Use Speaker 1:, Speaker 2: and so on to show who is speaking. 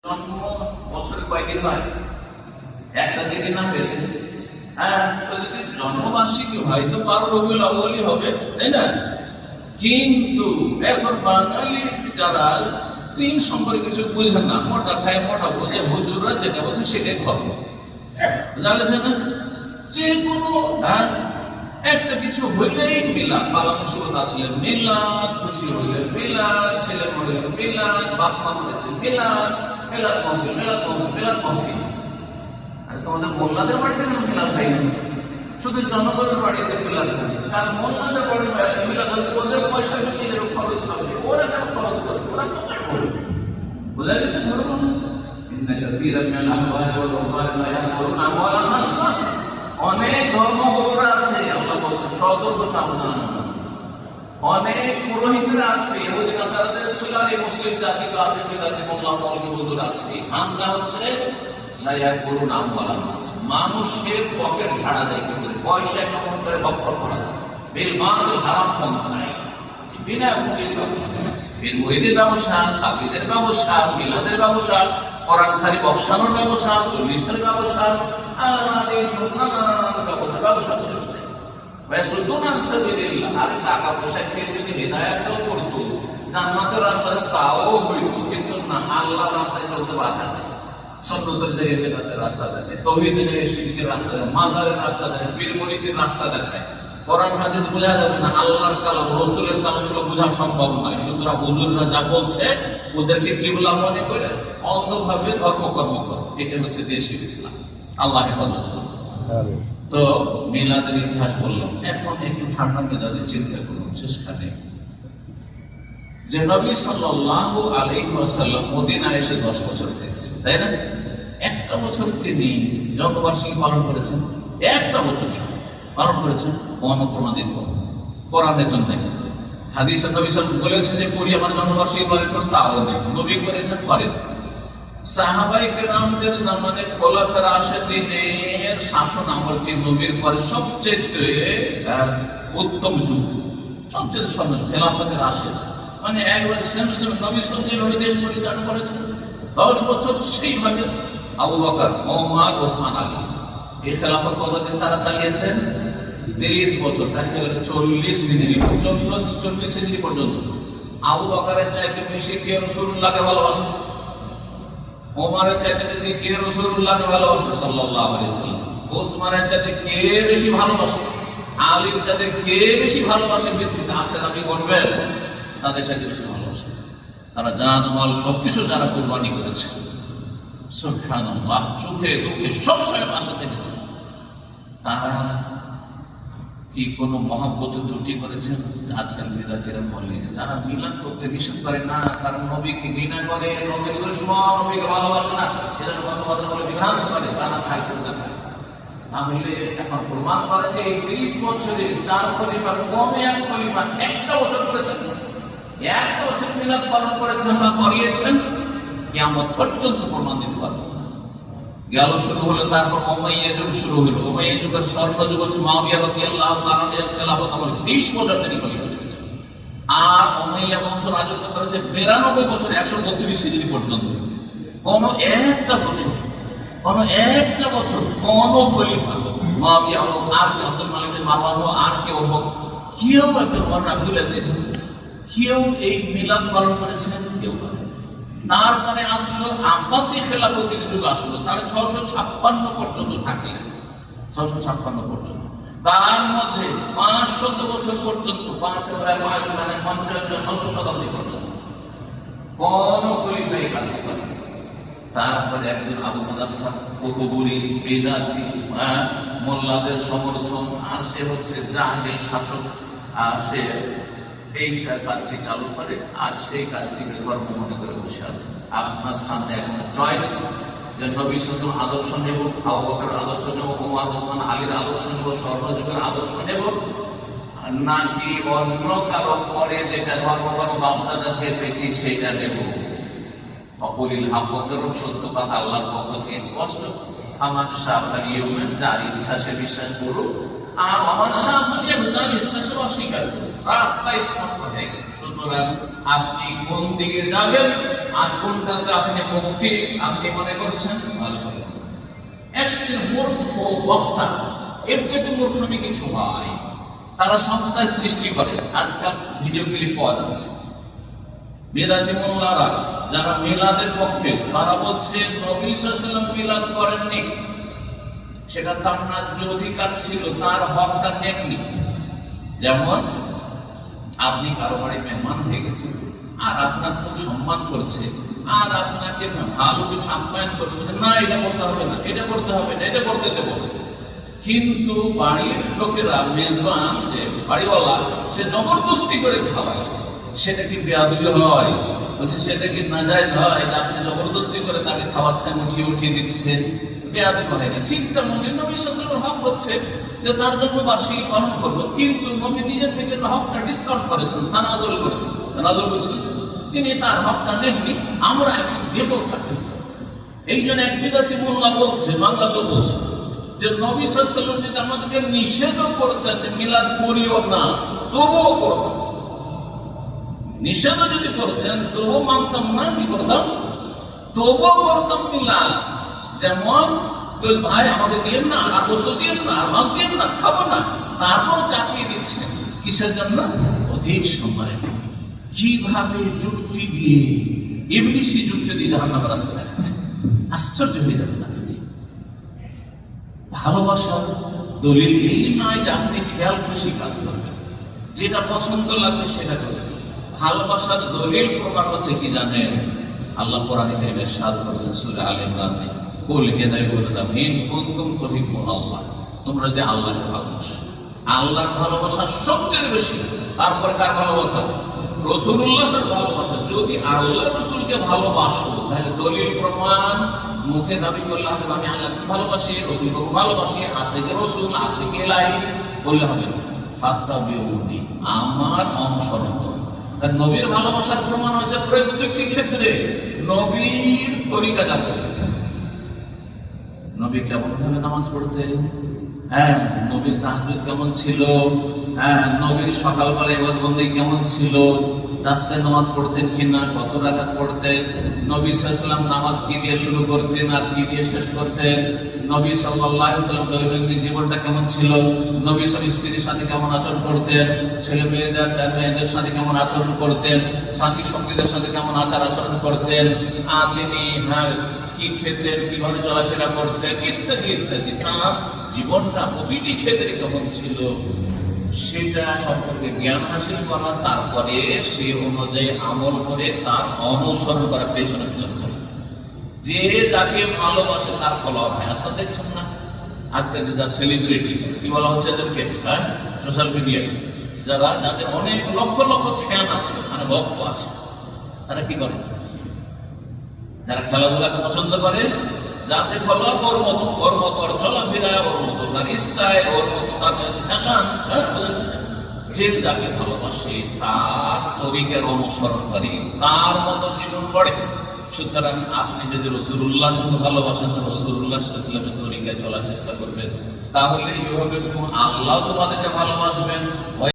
Speaker 1: জন্ম বছরে কয়দিন হয়? একটা দিকে না হয়েছে। হ্যাঁ, তো যদি জন্মবার্ষিকী হয় তো 12 রবিউল আউয়ালই হবে, তাই না? কিন্তু এখন বাঙালি যারা দিন সম্পর্কে কিছু বুঝেন না, মোটা খায় মোটা বোঝে, হুজুররা যেটা বলছে সেটাই ধর্ম। বুঝা গেছে না? যে কোনো একটা কিছু হইলেই মিলাদ, বালা মুসিবত আসলে মিলাদ, খুশি হইলে মিলাদ, ছেলে মরলে মিলাদ, বাপ মা মরেছে মিলাদ, মিলাদ মাহফিল, মিলাদ মাহফিল, মিলাদ মাহফিল। আর তোমাদের মোল্লাদের বাড়িতে কেন মিলাদ হয় না? শুধু জনগণের বাড়িতে মিলাদ হয়। কারণ মোল্লাদের বাড়ি মিলাদ হলে ওদের পয়সা মিলিয়ে খরচ হবে, ওরা কেন খরচ করবে? ওরা কোথায় করবে? বোঝা গেছে? ধরুন অনেক ধর্মগুরুরা আছে, আল্লাহ বলছে সতর্ক সাবধান। অনেক পুরোহিতরা আছে, ইহুদি নাসারাদের ছিল, আর এই মুসলিম জাতি তো আছে, বিদাতি মোল্লা মৌলভী হুজুর আছে। হামদা হচ্ছে মানুষের পকেট ঝাড়া যায়, কিন্তু পয়সা কেমন করে বক্ষণ করা যায় বেলমানুল হারাম পন্থায়, বিনা মূল্যের ব্যবসা, মুহিদের ব্যবসা, তাবিজের ব্যবসা, মিলাদের ব্যবসা, কোরআনখানি বক্সানোর ব্যবসা, 40-এর ব্যবসা, আর এই সব নানান ব্যবসা শেষ নেই। আর টাকা পয়সা খেয়ে যদি হিদায়াতও করতো, জান্নাতের রাস্তায় তাও হইতো, কিন্তু না, আল্লাহর রাস্তায় চলতে বাধা নেই। সন্ন্যতের জায়গায় বেদাতের রাস্তা দেখায়, তাওহীদের জায়গায় শিরকের রাস্তা দেখায়, মাজারের রাস্তা দেখায়, পীর মুরিদের রাস্তা দেখায়। কোরআন হাদিস বোঝা যাবে না, আল্লাহর কালাম, রাসূলের কালামগুলো বোঝা সম্ভব নয়। সুতরাং হুজুররা যা বলছে ওদেরকে কিবলা মনে করে অন্ধভাবে ধর্মকর্ম করে। এটা হচ্ছে দেশের ইসলাম। আল্লাহ হেফাজত করুন। তো মিলাদের ইতিহাস বললাম। এখন একটু ঠান্ডা মেজাজে চিন্তা করুন শেষখানে, যে নবী সাল্লাল্লাহু আলাইহি ওয়াসাল্লাম মদিনায় এসে 10 বছর থেকেছে, তাই না? একটা বছর তিনি জন্মবার্ষিকী পালন করেছেন, একটা বছর পালন করেছেন। প্রমাণিত কোরআনে তো নেই, হাদিসে নবী সাল্লাল্লাহু বলেছেন যে করি আমার জন্মবার্ষিকী পালন করুন, তাও নেই। নবী করেছেন, করেন। সাহাবায়ে কেরামদের জামানে খোলাফায়ে রাশিদিনের শাসন আমলটি নবীর পরে সবচেয়ে উত্তম যুগ, সবচেয়ে সম্মান খেলাফতে রাশিদ, মানে একবার সেম নবী সাল্লাল্লাহু যেভাবে দেশ পরিচালনা করেছেন 10 বছর, সেইভাবে আবু বকর, ওমর, ওসমান, আলী এই খেলাফত কতদিন তারা চালিয়েছেন? 30 বছর, তাকে 40 হিজরি পর্যন্ত। আবু বকরের চাইতে বেশি কে রাসূলুল্লাহকে ভালোবাসেন? ওমরের চাইতে বেশি কে রাসূলুল্লাহকে ভালোবাসেন সাল্লাল্লাহু আলাইহি ওয়াসাল্লাম? ওসমানের চাইতে কে বেশি ভালোবাসে? আলীর চাইতে কে বেশি ভালোবাসে? পৃথিবীতে আছেন আপনি বলবেন? তাদের চাইতে বেশি ভালোবাসে। তারা জান মাল সবকিছু যারা কুরবানি করেছে, সুবহানাল্লাহ, সুখে দুঃখে সবসময় পাশে থেকেছে। তারা কি কোনো মহব্বতে ত্রুটি করেছেন? আজকাল বিদাতীরা বলে যে যারা মিলাদ করতে নিষেধ করে না, তারা নবীকে ঘৃণা করে, নবীর দুশমন, নবীকে ভালোবাসে না, এরা কথা বলে বিভ্রান্ত করে, তারা খায় করতে পারে। তাহলে এখন প্রমাণ করে যে এই 30 বছরে 4 খলিফা, কম 1 খলিফা একটা বছর করেছেন, একটা বছর মিলাদ পালন করেছেন বা করিয়েছেন, কিয়ামত পর্যন্ত প্রমাণ দিতে পারবেন না। গেল শুরু হলো, তারপর উমাইয়া যুগ শুরু হলো। উমাইয়া যুগের স্বর্ণযুগ হচ্ছে মুআবিয়া রাদিয়াল্লাহু তাআলা এর খেলাফত আমল, 20 বছর তিনি খলিফা ছিলেন। আর উমাইয়া বংশ রাজত্ব করেছে 92 বছর, 132 হিজরি পর্যন্ত। কোন একটা বছর কোন খলিফা মুআবিয়া আর আব্দুল মালিক বিন মারওয়ান আর কেউ কেউ একজন আব্দুল আজিজ কেউ এই মিলাদ পালন করেছেন? কেউ না। তারপরে আসলো আব্বাসী খেলাফতের যুগ, আসলো তার 656 পর্যন্ত থাকলেন, 656 পর্যন্ত। তার মধ্যে 500 বছর পর্যন্ত, 5 শতাব্দী পর্যন্ত কোন খলিফা এই কাজ করেন। তারপরে একজন আবু মুজাফফর কুবুরি বিদাতি, মোল্লাদের সমর্থন, আর সে হচ্ছে জাহেল শাসক, আর সে এই কাজটি চালু করে, আর সেই কাজটিকে ধর্ম মনে করে বসে আছে। আপনার সামনে এখন চয়েস, যে নবী সাল্লাল্লাহু আদর্শ নেব, আবু বকরের আদর্শ নেব, ওমর, ওসমান, আলীর আদর্শ নেব, স্বর্ণযুগের আদর্শ নেব, নাকি অন্য কারো পরে যেটা ধর্মকর্ম আপনাদেরকে পেয়েছি সেটা নেব? অপরিল হাব্বতের সত্য কথা আল্লাহর পক্ষ থেকে স্পষ্ট। আমার সাফারিয়মের যার ইচ্ছা সে বিশ্বাস করুক, আর আমার সাফারিয়ম যার ইচ্ছা সে অস্বীকার করুক। রাস্তায় স্পষ্ট হয়ে গেছে। সুতরাং আপনি কোন দিকে যাবেন আর কোনটাতে আপনি মুক্তি আপনি মনে করছেন? ভালো করে এক শ্রেণীর মূর্খ বক্তা, এর চেয়ে মূর্খমি কিছু হয়। তারা সংস্থায় সৃষ্টি করে, আজকাল ভিডিও ক্লিপ পাওয়া যাচ্ছে। বেদাতি মোল্লারা যারা মিলাদের পক্ষে, তারা বলছে নবী সাল্লাল্লাহু আলাইহি ওয়াসাল্লাম মিলাদ করেননি, সেটা তার ন্যায্য অধিকার ছিল, তার হকটা নেননি। যেমন আপনি কারো বাড়ি মেহমান হয়ে গেছেন, আর আপনার খুব সম্মান করছে, আর আপনাকে ভালো কিছু আপ্যায়ন করছে, না এটা করতে হবে না, এটা করতে হবে না, এটা করতে দেবো না। কিন্তু বাড়ির লোকেরা, মেজবান যে বাড়িওয়ালা, সে জবরদস্তি করে খাওয়ায়, সেটা কি বেয়াদবি হয়? বলছে সেটা কি নাজায়েজ হয় যে আপনি জবরদস্তি করে তাকে খাওয়াচ্ছেন, উঠিয়ে দিচ্ছেন? বেয়াদবি হয় না। ঠিক তেমনি নবী সাল্লাল্লাহু আলাইহি ওয়াসাল্লামের হক হচ্ছে যে তার জন্য বার্ষিকী পালন করবো, কিন্তু নবী নিজে থেকে হকটা ডিসকাউন্ট করেছেন, তানাজুল করেছেন, তানাজুল করছেন, তিনি তার হকটা নেননি, আমরা এখন দেব তাকে। এই জন্য এক বিদাতি মোল্লা বলছে, বাংলাতে বলছে যে নবী সাল্লাল্লাহু আলাইহি ওয়াসাল্লাম যদি আমাদেরকে নিষেধও করতেন যে মিলাদ করিও না, তবুও করতাম। নিষেধও যদি করতেন তবুও মানতাম না, কি করতাম? তবুও করতাম মিলাদ। যেমন ভাই আমাকে দিয়েন না, আর বস্তু দিয়েন না, আর মাছ দিয়েন না, খাবো না, তারপর চাপিয়ে দিচ্ছেন কিসের জন্য? অধিক সম্মানের। কিভাবে যুক্তি দিয়ে, ইবলিশি যুক্তি দিয়ে জাহান্নামের রাস্তা দেখাচ্ছে, আশ্চর্য হয়ে যাবে। ভালোবাসার দলিল এই নয় যে আপনি খেয়াল খুশি কাজ করবেন, যেটা পছন্দ লাগবে সেটা করবেন। ভালোবাসার দলিল প্রমাণ হচ্ছে কি জানেন? আল্লাহ কোরআনে কারীমে ইরশাদ করেছেন সূরা আলে ইমরানে, কুল হিদায়াতুন কুনতুম তুহিব্বুনাল্লাহ, তোমরা যে আল্লাহকে ভালোবাসো। আল্লাহর ভালোবাসা সবচেয়ে বেশি, তারপরে কার ভালোবাসা? রাসূলুল্লাহর ভালোবাসা। যদি আল্লাহ রাসূলকে ভালোবাসো, তাহলে দলিল প্রমাণ মুখে দাবি করলে হবে আমি আল্লাহকে ভালোবাসি, রাসূলকে ভালোবাসি, আশিকে রাসূল, আশিকে ইলাহি বললে হবে না। ফাত্তাবিউনি, আমার অনুসরণ করো। আর নবীর ভালোবাসার প্রমাণ হচ্ছে প্রত্যেকটি ক্ষেত্রে নবীর তরিকা যাবে। নবী কেমন ভাবে নামাজ পড়তেন, হ্যাঁ, নবীর তাহাজ্জুদ কেমন ছিল, হ্যাঁ, নবীর সকালবেলা ইবাদত বন্দেগী কেমন ছিল, রাস্তায় নামাজ পড়তেন কিনা, কত রাকাত পড়তেন, নবী সাল্লাল্লাহু আলাইহি ওয়াসাল্লাম নামাজ কি দিয়ে শুরু করতেন আর কি দিয়ে শেষ করতেন, নবী সাল্লাল্লাহু আলাইহি ওয়াসাল্লাম দৈনন্দিন জীবনটা কেমন ছিল, নবী সাল্লাল্লাহু স্ত্রীর সাথে কেমন আচরণ করতেন, ছেলে মেয়েদের সাথে কেমন আচরণ করতেন, সাথী সঙ্গীদের সাথে কেমন আচরণ করতেন, আর তিনি কি খেতেন, কিভাবে চলাফেরা করতেন, ইত্যাদি ইত্যাদি, তার জীবনটা প্রতিটি ক্ষেত্রে কেমন ছিল, সেটা সম্পর্কে জ্ঞান হাসিল করা, তারপরে সে অনুযায়ী আমল করে তার অনুসরণ করা, পেছনে পেছনে চলা। যে যাকে ভালোবাসে তার ফলোয়ার হয়। আচ্ছা দেখছেন না আজকে যে যা সেলিব্রিটি, কি বলা হচ্ছে এদেরকে, হ্যাঁ, সোশ্যাল মিডিয়ায় যাদের অনেক লক্ষ লক্ষ ফ্যান আছে, মানে ভক্ত আছে, তারা কি করে? যারা খেলাধুলাকে পছন্দ করে, যাতে ফলোয়ার ওর মতো ওর চলাফেরা, ওর মতো তার স্টাইল, ওর মতো তার ফ্যাশন, যে যাকে ভালোবাসে তার তরিকার অনুসরণ করে, তার মতো জীবন গড়ে। সুতরাং আপনি যদি রাসূলুল্লাহ সাল্লাল্লাহু আলাইহি ওয়াসাল্লাম ভালোবাসেন, রাসূলুল্লাহ সাল্লাল্লাহু আলাইহি ওয়াসাল্লামের তরিকায় চলার চেষ্টা করবেন, তাহলে আল্লাহ তোমাদেরকে ভালোবাসবেন।